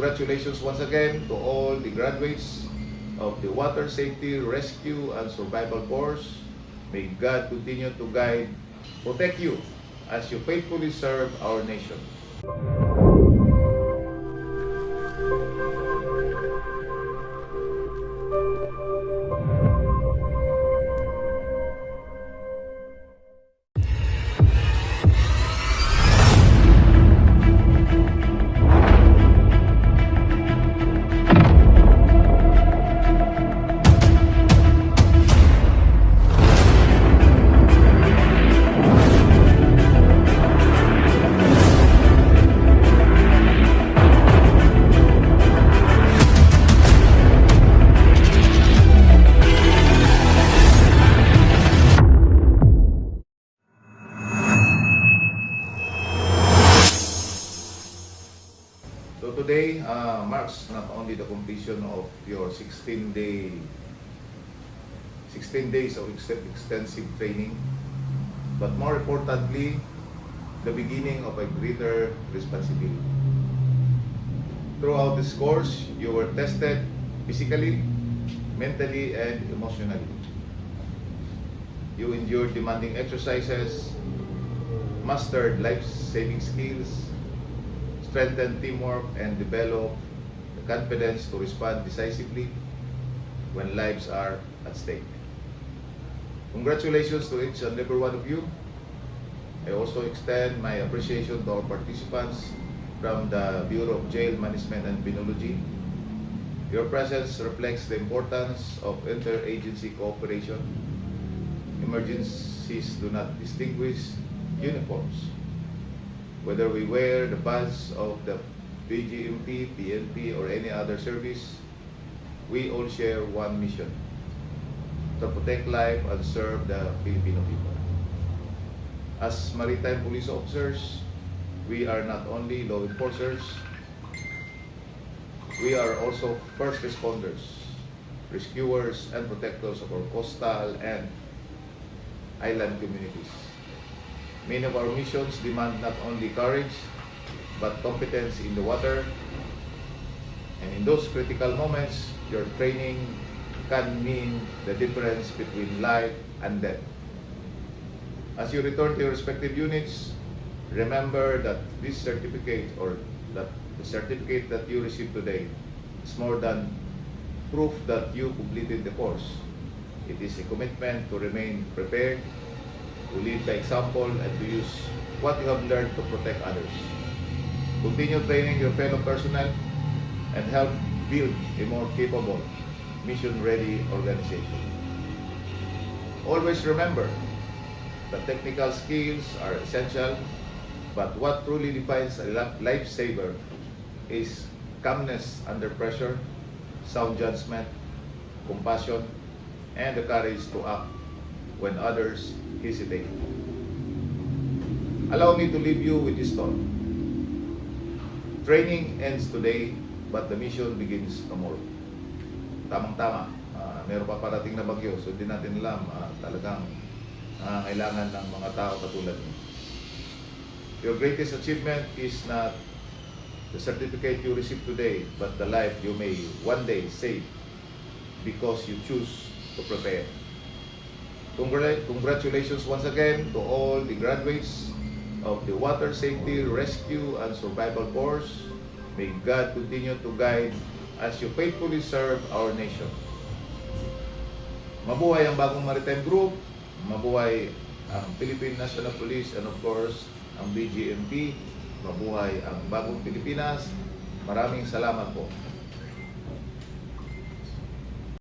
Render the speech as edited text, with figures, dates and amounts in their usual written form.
congratulations once again to all the graduates of the Water Safety, Rescue, and Survival course. May God continue to guide, protect you as you faithfully serve our nation. So today marks not only the completion of your 16 days of extensive training, but more importantly, the beginning of a greater responsibility. Throughout this course, you were tested physically, mentally, and emotionally. You endured demanding exercises, mastered life-saving skills, strengthen teamwork, and develop the confidence to respond decisively when lives are at stake. Congratulations to each and every one of you. I also extend my appreciation to our participants from the Bureau of Jail Management and Penology. Your presence reflects the importance of interagency cooperation. Emergencies do not distinguish uniforms. Whether we wear the badge of the BGMP, PNP, or any other service, we all share one mission: to protect life and serve the Filipino people. As maritime police officers, we are not only law enforcers, we are also first responders, rescuers, and protectors of our coastal and island communities. Many of our missions demand not only courage, but competence in the water. And in those critical moments, your training can mean the difference between life and death. As you return to your respective units, remember that this certificate, or that the certificate that you receive today, is more than proof that you completed the course. It is a commitment to remain prepared, to lead by example, and to use what you have learned to protect others. Continue training your fellow personnel and help build a more capable, mission-ready organization. Always remember that technical skills are essential, but what truly defines a lifesaver is calmness under pressure, sound judgment, compassion, and the courage to act when others hesitate. Allow me to leave you with this thought. Training ends today, but the mission begins tomorrow. Tamang-tama. Meron pa parating na bagyo, so hindi natin alam talagang kailangan ng mga tao katulad niyo. Your greatest achievement is not the certificate you receive today, but the life you may one day save because you choose to prepare. Congratulations once again to all the graduates of the Water Safety, Rescue, and Survival course. May God continue to guide as you faithfully serve our nation. Mabuhay ang bagong maritime group, mabuhay ang Philippine National Police, and of course, ang BGMP, mabuhay ang bagong Pilipinas. Maraming salamat po.